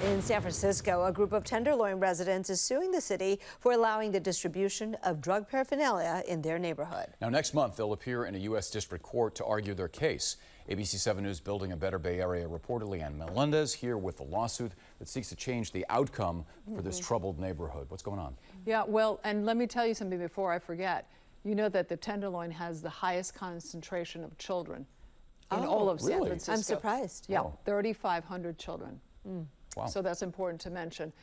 In San Francisco, a group of Tenderloin residents is suing the city for allowing the distribution of drug paraphernalia in their neighborhood. Now, next month, they'll appear in a U.S. District Court to argue their case. ABC 7 News Building a Better Bay Area reporter Leanne Melendez here with the lawsuit that seeks to change the outcome for this troubled neighborhood. What's going on? Yeah, well, and let me tell you something before I forget. You know that the Tenderloin has the highest concentration of children in all of San Francisco. I'm surprised. Yeah, 3,500 children. Wow. So that's important to mention.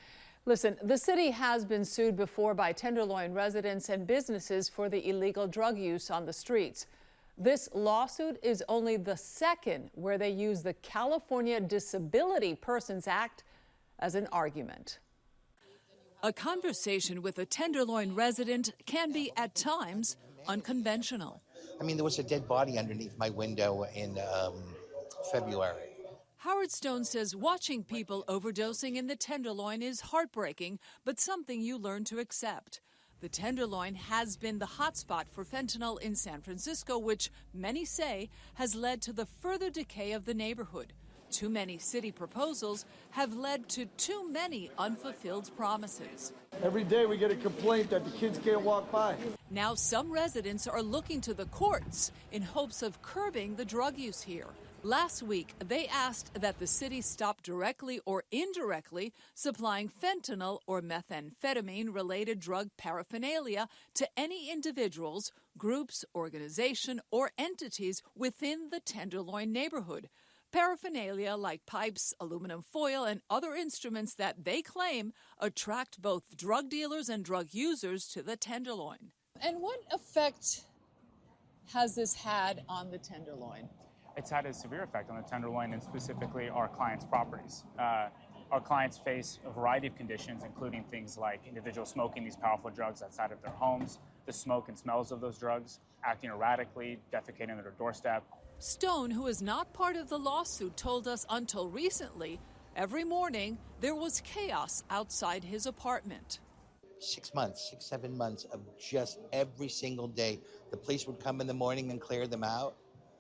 Listen, the city has been sued before by Tenderloin residents and businesses for the illegal drug use on the streets. This lawsuit is only the second where they use the California Disability Persons Act as an argument. A conversation with a Tenderloin resident can be, at times, unconventional. I mean, there was a dead body underneath my window in February. Howard Stone says watching people overdosing in the Tenderloin is heartbreaking, but something you learn to accept. The Tenderloin has been the hotspot for fentanyl in San Francisco, which many say has led to the further decay of the neighborhood. Too many city proposals have led to too many unfulfilled promises. Every day we get a complaint that the kids can't walk by. Now some residents are looking to the courts in hopes of curbing the drug use here. Last week, they asked that the city stop directly or indirectly supplying fentanyl or methamphetamine-related drug paraphernalia to any individuals, groups, organization, or entities within the Tenderloin neighborhood. Paraphernalia like pipes, aluminum foil, and other instruments that they claim attract both drug dealers and drug users to the Tenderloin. And what effect has this had on the Tenderloin? It's had a severe effect on the Tenderloin and specifically our clients' properties. Our clients face a variety of conditions, including things like individuals smoking these powerful drugs outside of their homes, the smoke and smells of those drugs, acting erratically, defecating on their doorstep. Stone, who is not part of the lawsuit, told us until recently, every morning there was chaos outside his apartment. 6 months, 6, 7 months of just every single day. The police would come in the morning and clear them out,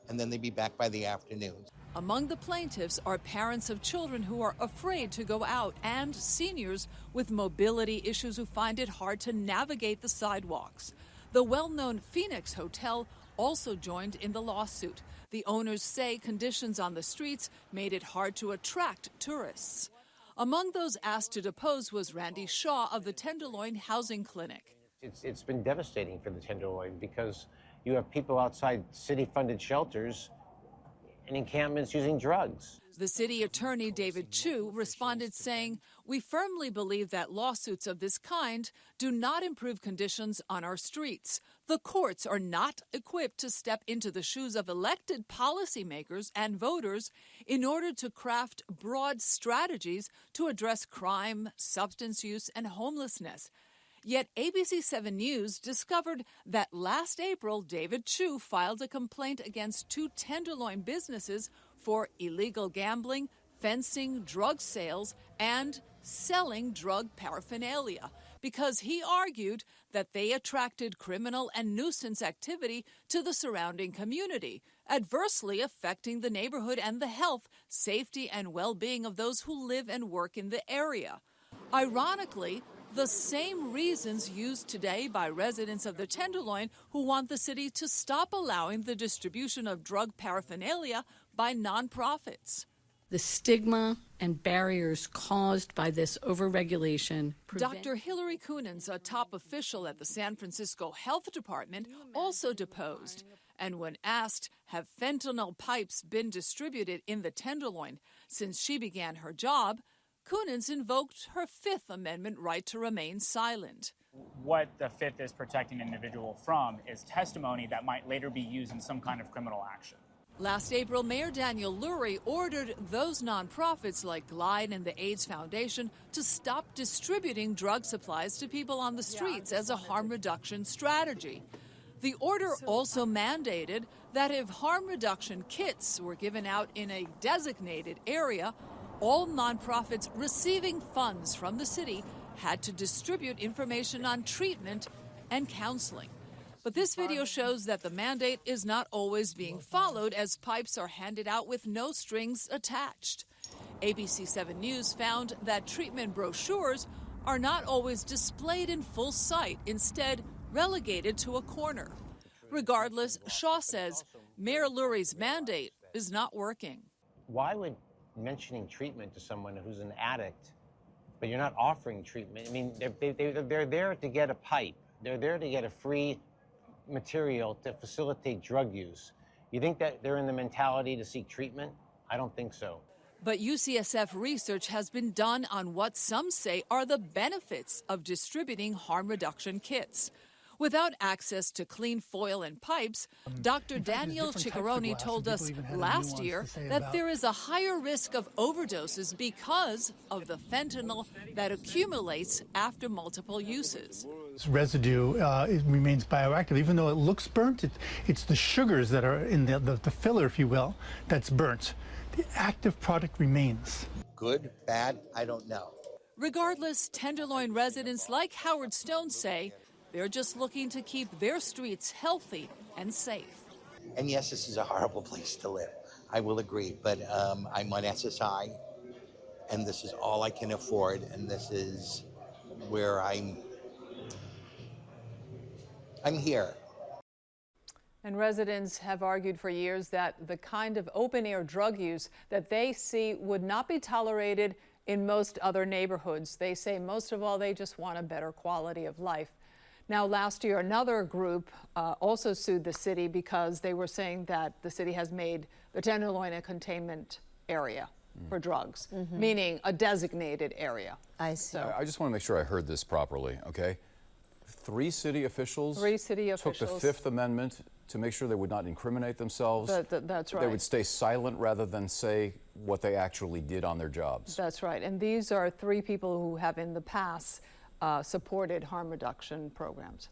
and then they'd be back by the afternoon. Among the plaintiffs are parents of children who are afraid to go out and seniors with mobility issues who find it hard to navigate the sidewalks. The well-known Phoenix Hotel also joined in the lawsuit. The owners say conditions on the streets made it hard to attract tourists. Among those asked to depose was Randy Shaw of the Tenderloin Housing Clinic. It's been devastating for the Tenderloin because you have people outside city-funded shelters and encampments using drugs. The city attorney, David Chu, responded saying, "We firmly believe that lawsuits of this kind do not improve conditions on our streets. The courts are not equipped to step into the shoes of elected policymakers and voters in order to craft broad strategies to address crime, substance use, and homelessness." Yet ABC 7 News discovered that last April, David Chu filed a complaint against 2 Tenderloin businesses for illegal gambling, fencing, drug sales, and selling drug paraphernalia because he argued that they attracted criminal and nuisance activity to the surrounding community, adversely affecting the neighborhood and the health, safety, and well-being of those who live and work in the area. Ironically, the same reasons used today by residents of the Tenderloin who want the city to stop allowing the distribution of drug paraphernalia by nonprofits. The stigma and barriers caused by this overregulation. Dr. Hillary Coonens, a top official at the San Francisco Health Department, also deposed. And when asked, have fentanyl pipes been distributed in the Tenderloin since she began her job, Coonens invoked her Fifth Amendment right to remain silent. What the Fifth is protecting an individual from is testimony that might later be used in some kind of criminal action. Last April, Mayor Daniel Lurie ordered those nonprofits like Glide and the AIDS Foundation to stop distributing drug supplies to people on the streets as a harm reduction strategy. The order also mandated that if harm reduction kits were given out in a designated area, all nonprofits receiving funds from the city had to distribute information on treatment and counseling. But this video shows that the mandate is not always being followed as pipes are handed out with no strings attached. ABC 7 News found that treatment brochures are not always displayed in full sight, instead relegated to a corner. Regardless, Shaw says Mayor Lurie's mandate is not working. Why would mentioning treatment to someone who's an addict, but you're not offering treatment? I mean, they're there to get a pipe. They're there to get a free material to facilitate drug use. You think that they're in the mentality to seek treatment? I don't think so. But UCSF research has been done on what some say are the benefits of distributing harm reduction kits. Without access to clean foil and pipes, Dr. Daniel Ciccaroni told us last year that there is a higher risk of overdoses because of the fentanyl that accumulates after multiple uses. This residue it remains bioactive. Even though it looks burnt, it's the sugars that are in the filler, if you will, that's burnt. The active product remains. Good, bad, I don't know. Regardless, Tenderloin residents like Howard Stone say they're just looking to keep their streets healthy and safe. And yes, this is a horrible place to live. I will agree, but I'm on SSI, and this is all I can afford, and this is where I'm here. And residents have argued for years that the kind of open-air drug use that they see would not be tolerated in most other neighborhoods. They say most of all, they just want a better quality of life. Now, last year, another group also sued the city because they were saying that the city has made the Tenderloin a containment area for drugs, meaning a designated area. I see. I just want to make sure I heard this properly, okay? Three city officials took the Fifth Amendment to make sure they would not incriminate themselves. That's right. They would stay silent rather than say what they actually did on their jobs. That's right. And these are three people who have in the past supported harm reduction programs.